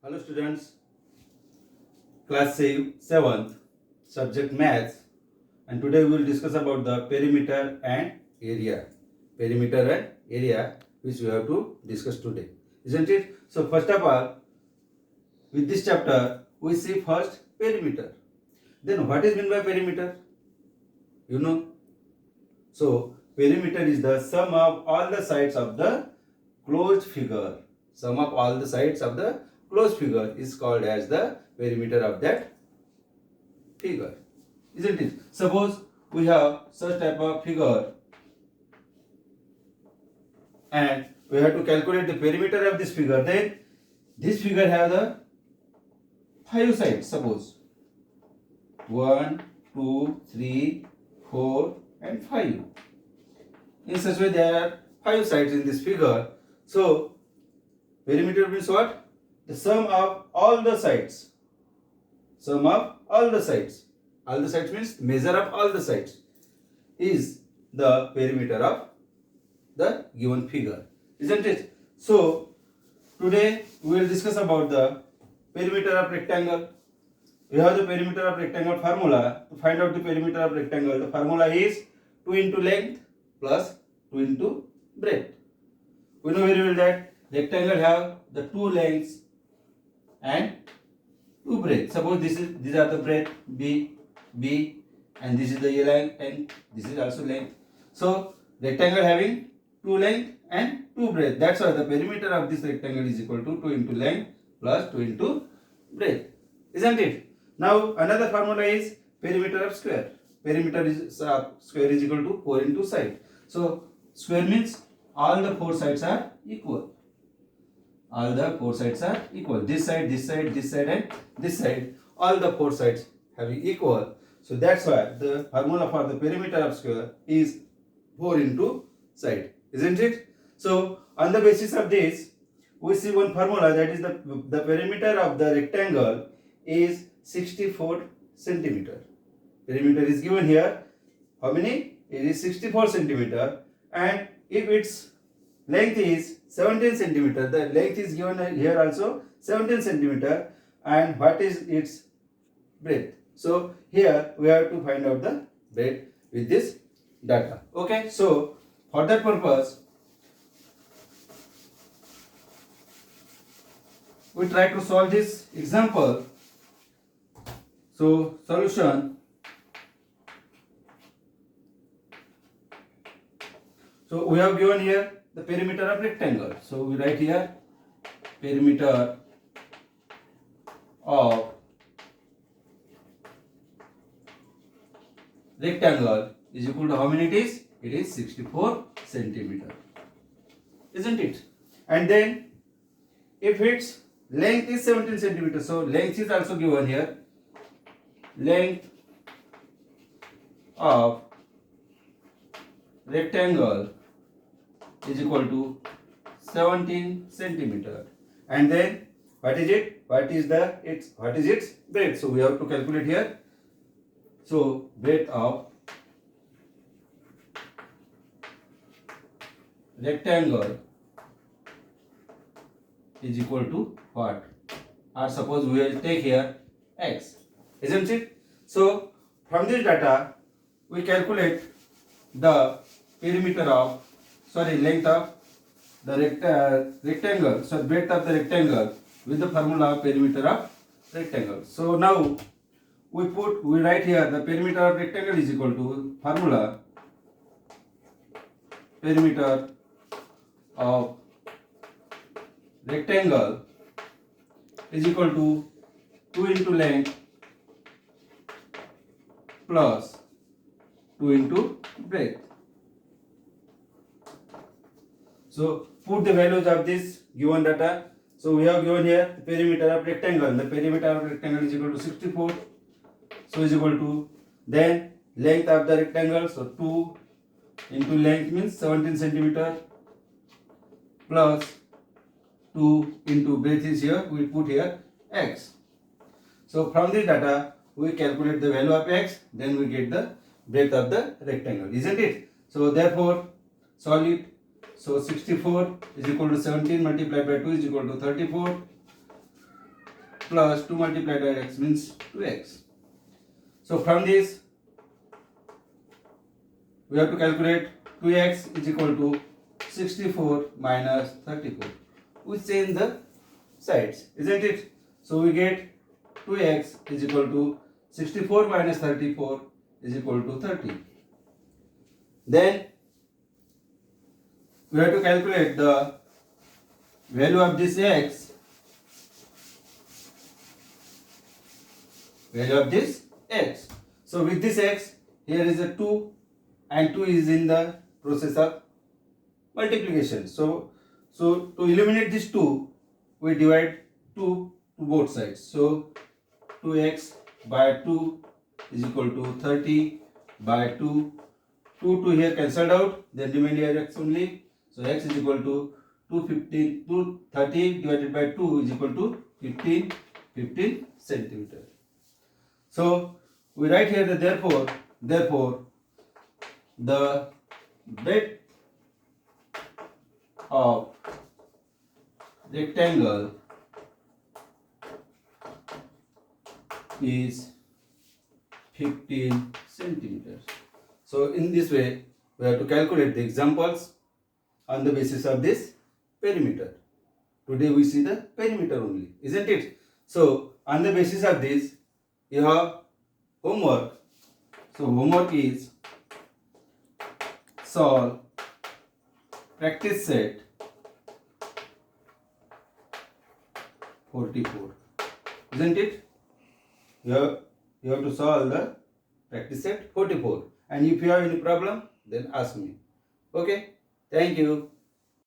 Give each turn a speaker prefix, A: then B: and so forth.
A: Hello students, class 7th, subject maths, and today we will discuss about the perimeter and area. Perimeter and area which we have to discuss today, isn't it? So first of all, with this chapter we see first perimeter. Then what is meant by perimeter? You know? So perimeter is the sum of all the sides of the closed figure. Sum of all the sides of the closed figure is called as the perimeter of that figure, isn't it? Suppose we have such type of figure and we have to calculate the perimeter of this figure. Then this figure have the 5 sides. Suppose 1, 2, 3, 4 and 5. In such way there are 5 sides in this figure. So perimeter means what? The sum of all the sides. Sum of all the sides. All the sides means measure of all the sides is the perimeter of the given figure, isn't it? So today we will discuss about the perimeter of rectangle. We have the perimeter of rectangle formula. To find out the perimeter of rectangle, the formula is 2 into length plus 2 into breadth. We know very well that rectangle have the 2 lengths and 2 breadth. Suppose these are the breadth B and this is the length and this is also length. So rectangle having 2 length and 2 breadth. That's why the perimeter of this rectangle is equal to 2 into length plus 2 into breadth, isn't it? Now another formula is perimeter of square. Perimeter is square is equal to 4 into side. So square means all the 4 sides are equal. All the 4 sides are equal. This side, this side, this side and this side. All the 4 sides having equal. So that's why the formula for the perimeter of square is 4 into side, isn't it? So on the basis of this, we see one formula, that is the perimeter of the rectangle is 64 centimeter. Perimeter is given here. How many? It is 64 centimeter. And if its length is 17 centimeter, the length is given here also 17 centimeter. And what is its breadth? So here we have to find out the breadth with this data. Okay, so for that purpose we try to solve this example. So solution. So we have given here the perimeter of rectangle. So we write here perimeter of rectangle is equal to how many it is? It is 64 centimeter, isn't it? And then if its length is 17 centimeter, so length is also given here. Length of rectangle is equal to 17 centimeter. And then what is it? What is its breadth? So we have to calculate here. So breadth of rectangle is equal to what? Or suppose we will take here x, isn't it? So from this data we calculate the perimeter of length of the rectangle, so breadth of the rectangle with the formula of perimeter of rectangle. So now we write here the perimeter of rectangle is equal to formula perimeter of rectangle is equal to 2 into length plus 2 into breadth. So put the values of this given data. So we have given here the perimeter of rectangle. The perimeter of rectangle is equal to 64. So is equal to then length of the rectangle. So 2 into length means 17 centimeter plus 2 into breadth is here. We put here x. So from this data we calculate the value of x. Then we get the breadth of the rectangle, isn't it? So therefore solve it. So 64 is equal to 17 multiplied by 2 is equal to 34 plus 2 multiplied by x means 2x. So from this we have to calculate 2x is equal to 64 minus 34. We change the sides, isn't it? So we get 2x is equal to 64 minus 34 is equal to 30. Then we have to calculate the value of this x, So with this x, here is a 2 and 2 is in the process of multiplication. So to eliminate this 2, we divide 2 to both sides. So 2x by 2 is equal to 30 by 2. 2 here cancelled out, then remain here x only. So x is equal to 230 divided by 2 is equal to 15 centimeter. So we write here that therefore the breadth of rectangle is 15 centimeters. So in this way we have to calculate the examples on the basis of this perimeter. Today we see the perimeter only, isn't it? So on the basis of this you have homework. So homework is solve practice set 44, isn't it? You have to solve the practice set 44, and if you have any problem then ask me. Okay, thank you.